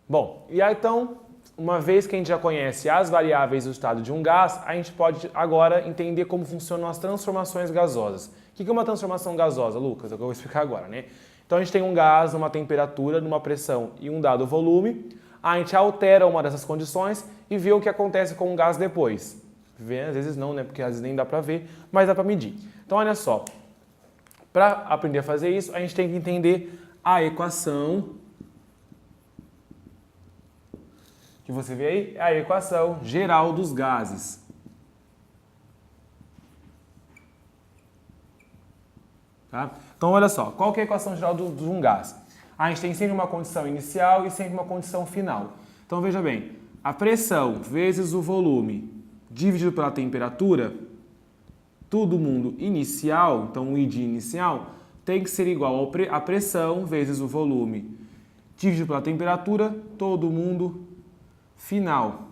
Bom, e aí, então, uma vez que a gente já conhece as variáveis do estado de um gás, a gente pode agora entender como funcionam as transformações gasosas. O que é uma transformação gasosa, Lucas? É o que eu vou explicar agora, né? Então a gente tem um gás numa temperatura, numa pressão e um dado volume, a gente altera uma dessas condições e vê o que acontece com o gás depois. Vê, às vezes não, né? Porque às vezes nem dá para ver, mas dá para medir. Então olha só, para aprender a fazer isso, a gente tem que entender a equação que você vê aí, é a equação geral dos gases. Tá? Então, olha só, qual que é a equação geral de um gás? A gente tem sempre uma condição inicial e sempre uma condição final. Então, veja bem, a pressão vezes o volume dividido pela temperatura, todo mundo inicial, então o I de inicial, tem que ser igual a pressão vezes o volume dividido pela temperatura, todo mundo final.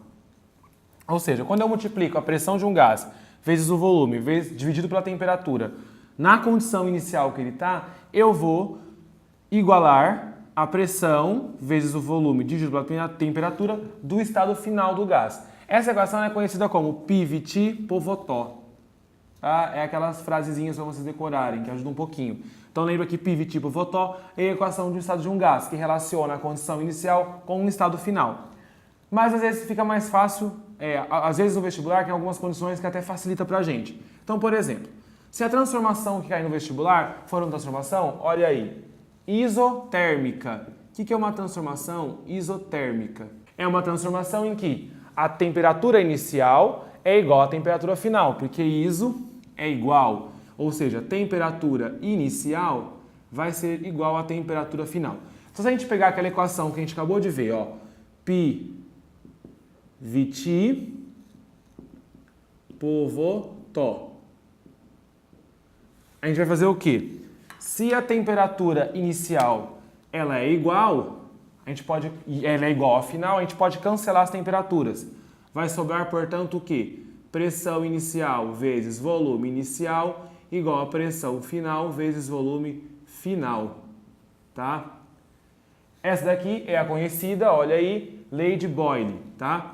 Ou seja, quando eu multiplico a pressão de um gás vezes o volume dividido pela temperatura na condição inicial que ele está, eu vou igualar a pressão vezes o volume dividido pela temperatura do estado final do gás. Essa equação é conhecida como Pivot-Povotó. Tá? É aquelas frasezinhas para vocês decorarem, que ajudam um pouquinho. Então lembra que Pivot-Povotó é a equação de um estado de um gás, que relaciona a condição inicial com o estado final. Mas às vezes fica mais fácil, às vezes no vestibular tem algumas condições que até facilita pra gente. Então, por exemplo, se a transformação que cai no vestibular for uma transformação, olha aí, isotérmica. O que é uma transformação isotérmica? É uma transformação em que a temperatura inicial é igual à temperatura final, porque iso é igual, ou seja, a temperatura inicial vai ser igual à temperatura final. Então, se a gente pegar aquela equação que a gente acabou de ver, ó, pi Viti Povotó. A gente vai fazer o quê? Se a temperatura inicial ela é igual, ela é igual ao final, a gente pode cancelar as temperaturas. Vai sobrar, portanto, o quê? Pressão inicial vezes volume inicial igual a pressão final vezes volume final. Tá? Essa daqui é a conhecida, olha aí, lei de Boyle, tá?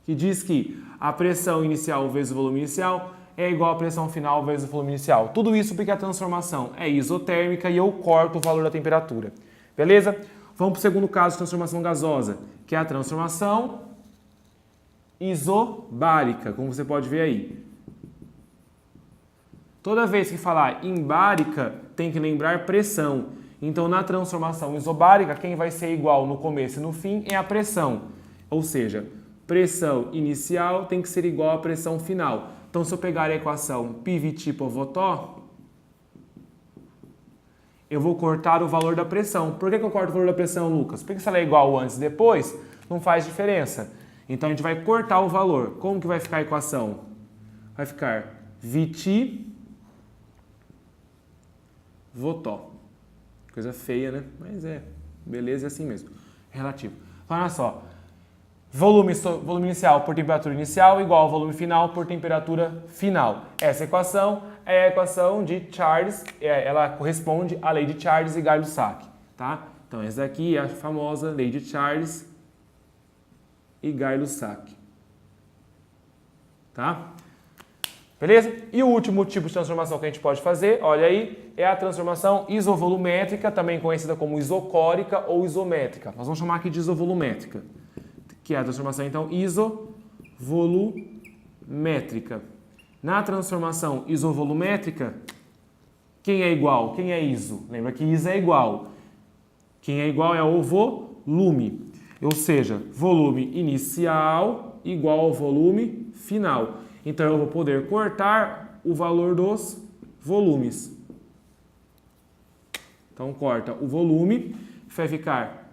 Que diz que a pressão inicial vezes o volume inicial é igual à pressão final vezes o volume inicial. Tudo isso porque a transformação é isotérmica e eu corto o valor da temperatura. Beleza? Vamos para o segundo caso de transformação gasosa, que é a transformação isobárica, como você pode ver aí. Toda vez que falar em bárica, tem que lembrar pressão. Então, na transformação isobárica, quem vai ser igual no começo e no fim é a pressão. Ou seja, pressão inicial tem que ser igual à pressão final. Então, se eu pegar a equação Pivot-Povotó, eu vou cortar o valor da pressão. Por que eu corto o valor da pressão, Lucas? Porque se ela é igual antes e depois, não faz diferença. Então, a gente vai cortar o valor. Como que vai ficar a equação? Vai ficar Viti-Votó. Coisa feia, né? Mas beleza, é assim mesmo. Relativo. Olha só. Volume inicial por temperatura inicial igual ao volume final por temperatura final. Essa equação é a equação de Charles, ela corresponde à lei de Charles e Gay-Lussac, tá? Então, essa daqui é a famosa lei de Charles e Gay-Lussac, tá? Beleza? E o último tipo de transformação que a gente pode fazer, olha aí, é a transformação isovolumétrica, também conhecida como isocórica ou isométrica. Nós vamos chamar aqui de isovolumétrica, que é a transformação, então, isovolumétrica. Na transformação isovolumétrica, quem é igual? Quem é iso? Lembra que iso é igual. Quem é igual é o volume, ou seja, volume inicial igual ao volume final. Então, eu vou poder cortar o valor dos volumes. Então, corta o volume, vai ficar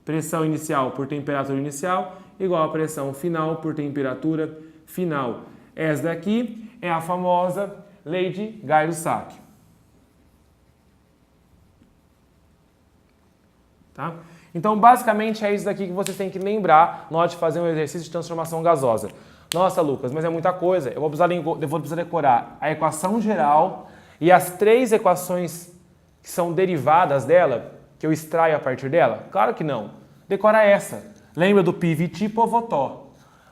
pressão inicial por temperatura inicial igual a pressão final por temperatura final. Essa daqui é a famosa lei de Gay-Lussac. Tá? Então, basicamente, é isso daqui que vocês têm que lembrar na hora de fazer um exercício de transformação gasosa. Nossa, Lucas, mas é muita coisa. Eu vou precisar decorar a equação geral E as 3 equações que são derivadas dela, que eu extraio a partir dela? Claro que não. Decora essa. Lembra do PVT Povotó.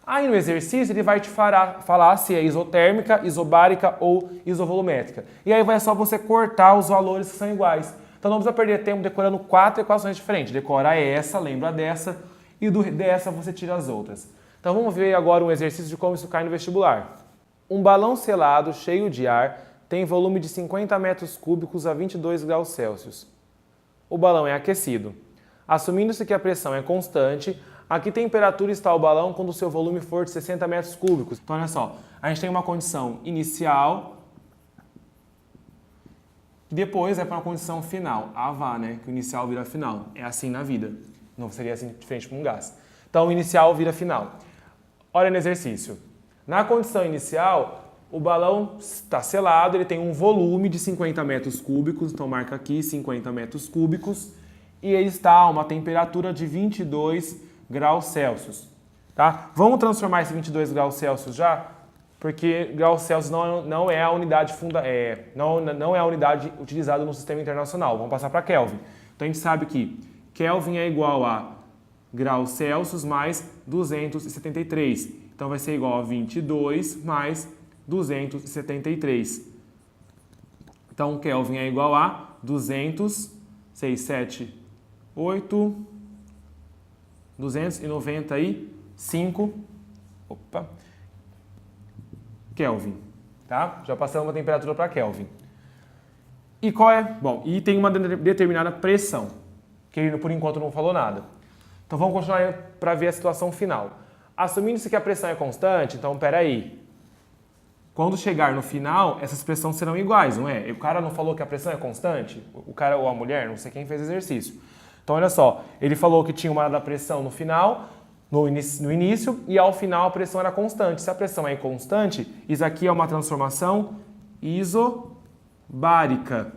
Aí no exercício ele vai te falar se é isotérmica, isobárica ou isovolumétrica. E aí vai só você cortar os valores que são iguais. Então não precisa perder tempo decorando 4 equações diferentes. Decora essa, lembra dessa, e dessa você tira as outras. Então vamos ver agora um exercício de como isso cai no vestibular. Um balão selado cheio de ar tem volume de 50 metros cúbicos a 22 graus Celsius. O balão é aquecido. Assumindo-se que a pressão é constante, a que temperatura está o balão quando o seu volume for de 60 metros cúbicos? Então olha só, a gente tem uma condição inicial, e depois é para uma condição final. Ah, vá, né? Que o inicial vira final. É assim na vida. Não seria assim diferente para um gás. Então o inicial vira final. Olha no exercício. Na condição inicial, o balão está selado, ele tem um volume de 50 metros cúbicos, então marca aqui 50 metros cúbicos, e ele está a uma temperatura de 22 graus Celsius. Tá? Vamos transformar esse 22 graus Celsius já? Porque graus Celsius não é a unidade não é a unidade utilizada no sistema internacional. Vamos passar para Kelvin. Então a gente sabe que Kelvin é igual a graus Celsius mais 273. Então vai ser igual a 22 mais 273. Então Kelvin é igual a 200, 6, 7, 8, 295 Kelvin, tá? Já passamos uma temperatura para Kelvin. E qual é? Bom, e tem uma determinada pressão, que ele por enquanto não falou nada. Então vamos continuar para ver a situação final. Assumindo-se que a pressão é constante, então peraí. Quando chegar no final, essas pressões serão iguais, não é? O cara não falou que a pressão é constante? O cara ou a mulher, não sei quem fez o exercício. Então olha só, ele falou que tinha uma da pressão no final, no início, e ao final a pressão era constante. Se a pressão é constante, isso aqui é uma transformação isobárica.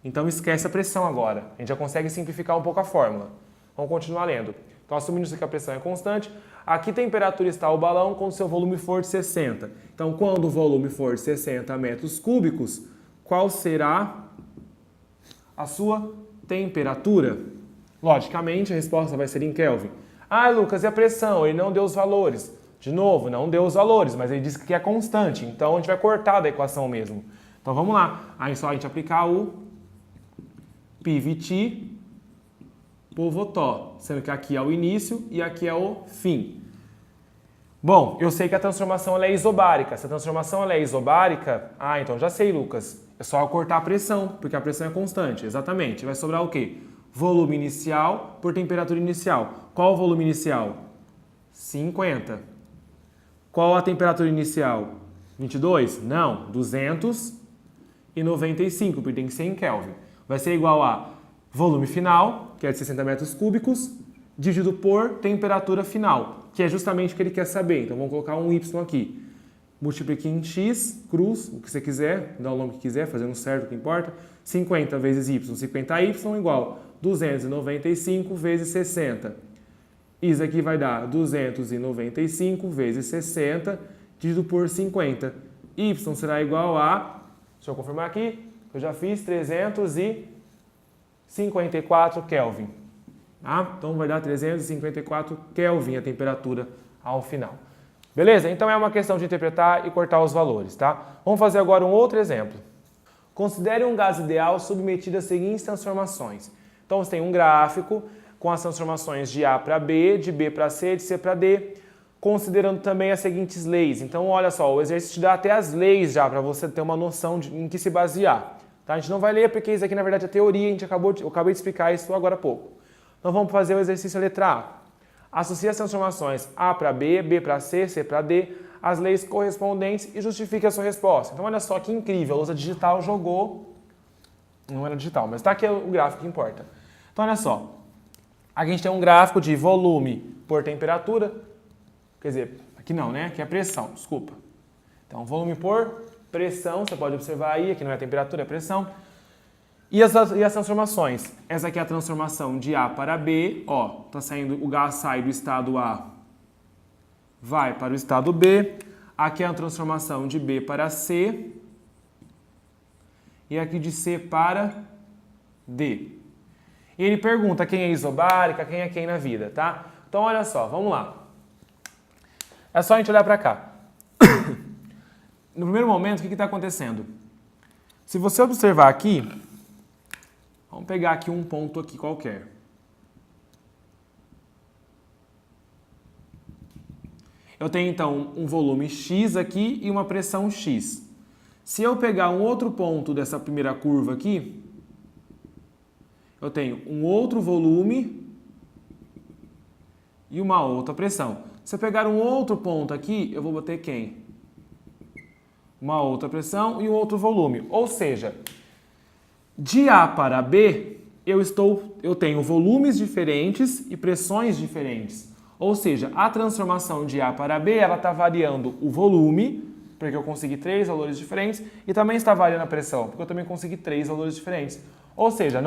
Então esquece a pressão agora. A gente já consegue simplificar um pouco a fórmula. Vamos continuar lendo. Então, assumindo que a pressão é constante, a que temperatura está o balão quando seu volume for de 60? Então, quando o volume for de 60 metros cúbicos, qual será a sua temperatura? Logicamente, a resposta vai ser em Kelvin. Ah, Lucas, e a pressão? Ele não deu os valores. De novo, não deu os valores, mas ele disse que é constante. Então, a gente vai cortar da equação mesmo. Então, vamos lá. Aí só a gente aplicar o PVT Povotó, sendo que aqui é o início e aqui é o fim. Bom, eu sei que a transformação ela é isobárica. Se a transformação ela é isobárica, então já sei, Lucas. É só eu cortar a pressão, porque a pressão é constante. Exatamente. Vai sobrar o quê? Volume inicial por temperatura inicial. Qual o volume inicial? 50. Qual a temperatura inicial? 22? Não, 295, porque tem que ser em Kelvin. Vai ser igual a volume final, que é de 60 metros cúbicos, dividido por temperatura final, que é justamente o que ele quer saber. Então vamos colocar um Y aqui. Multiplique em X, cruz, o que você quiser, dá o nome que quiser, fazendo certo o que importa. 50 vezes Y, 50Y igual 295 vezes 60. Isso aqui vai dar 295 vezes 60 dividido por 50. Y será igual a, deixa eu confirmar aqui, eu já fiz 354 Kelvin. Tá? Então vai dar 354 Kelvin a temperatura ao final. Beleza? Então é uma questão de interpretar e cortar os valores, tá? Vamos fazer agora um outro exemplo. Considere um gás ideal submetido às seguintes transformações. Então você tem um gráfico com as transformações de A para B, de B para C, de C para D, considerando também as seguintes leis. Então olha só, o exercício te dá até as leis já para você ter uma noção em que se basear. Tá? A gente não vai ler porque isso aqui na verdade é teoria, eu acabei de explicar isso agora há pouco. Então vamos fazer o exercício letra A. Associe as transformações A para B, B para C, C para D, as leis correspondentes e justifique a sua resposta. Então olha só que incrível, a lousa digital jogou, não era digital, mas está aqui o gráfico que importa. Então olha só, aqui a gente tem um gráfico de volume por temperatura, quer dizer, aqui não, né? Aqui é pressão, desculpa. Então volume por pressão, você pode observar aí, aqui não é temperatura, é pressão. E as transformações? Essa aqui é a transformação de A para B, ó, tá saindo, o gás sai do estado A, vai para o estado B. Aqui é a transformação de B para C. e aqui de C para D. E ele pergunta quem é isobárica, quem é quem na vida, tá? Então, olha só, vamos lá. É só a gente olhar para cá. No primeiro momento, o que está acontecendo? Se você observar aqui, vamos pegar aqui um ponto aqui qualquer. Eu tenho, então, um volume X aqui e uma pressão X. Se eu pegar um outro ponto dessa primeira curva aqui, eu tenho um outro volume e uma outra pressão. Se eu pegar um outro ponto aqui, eu vou bater quem? Uma outra pressão e um outro volume. Ou seja, de A para B, eu tenho volumes diferentes e pressões diferentes. Ou seja, a transformação de A para B, ela está variando o volume, porque eu consegui 3 valores diferentes, e também está variando a pressão, porque eu também consegui 3 valores diferentes. Ou seja,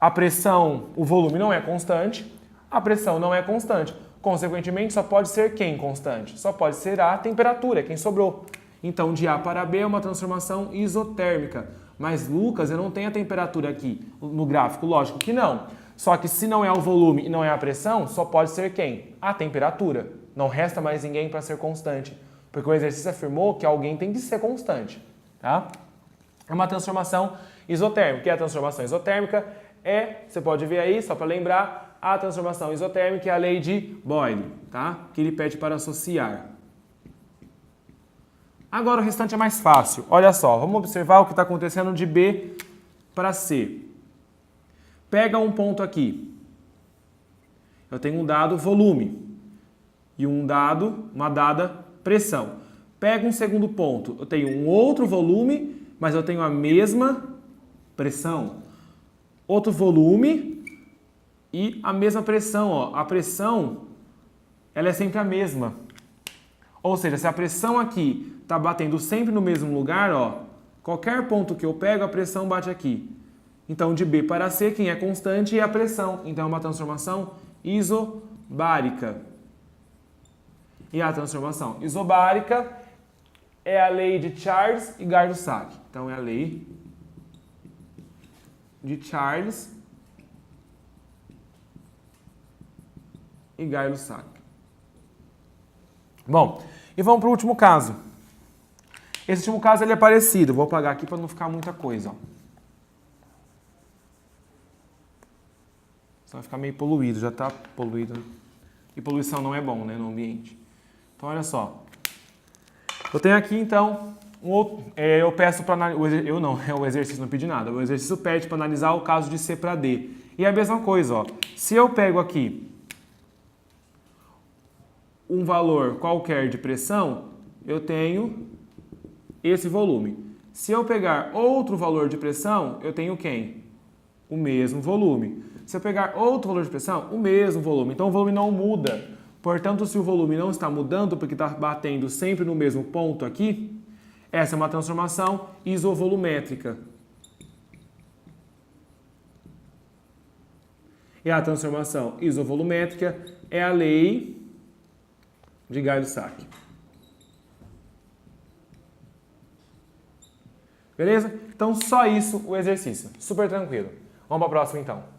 a pressão, o volume não é constante, a pressão não é constante. Consequentemente, só pode ser quem constante? Só pode ser a temperatura, quem sobrou. Então, de A para B é uma transformação isotérmica. Mas, Lucas, eu não tenho a temperatura aqui no gráfico. Lógico que não. Só que se não é o volume e não é a pressão, só pode ser quem? A temperatura. Não resta mais ninguém para ser constante. Porque o exercício afirmou que alguém tem que ser constante. Tá? É uma transformação isotérmica. O que é a transformação isotérmica? Você pode ver aí, só para lembrar, a transformação isotérmica é a lei de Boyle, tá? Que ele pede para associar. Agora o restante é mais fácil. Olha só, vamos observar o que está acontecendo de B para C. Pega um ponto aqui. Eu tenho um dado volume e uma dada pressão. Pega um segundo ponto. Eu tenho um outro volume, mas eu tenho a mesma pressão. Outro volume e a mesma pressão. Ó. A pressão, ela é sempre a mesma. Ou seja, se a pressão aqui está batendo sempre no mesmo lugar, ó, qualquer ponto que eu pego, a pressão bate aqui. Então, de B para C, quem é constante é a pressão. Então, é uma transformação isobárica. E a transformação isobárica é a lei de Charles e Gay-Lussac. Então, é a lei de Charles e Gay-Lussac. Bom, e vamos para o último caso. Esse último caso ele é parecido. Vou apagar aqui para não ficar muita coisa. Ó. Senão vai ficar meio poluído, já está poluído. E poluição não é bom, né, no ambiente. Então, olha só. Eu tenho aqui, então, eu peço para analisar... Eu não, o exercício não pede nada. O exercício pede para analisar o caso de C para D. E é a mesma coisa, ó. Se eu pego aqui um valor qualquer de pressão, eu tenho esse volume. Se eu pegar outro valor de pressão, eu tenho quem? O mesmo volume. Se eu pegar outro valor de pressão, o mesmo volume. Então, o volume não muda. Portanto, se o volume não está mudando, porque está batendo sempre no mesmo ponto aqui, essa é uma transformação isovolumétrica. E a transformação isovolumétrica é a lei de Gay-Lussac. Beleza? Então, só isso o exercício. Super tranquilo. Vamos para a próxima, então.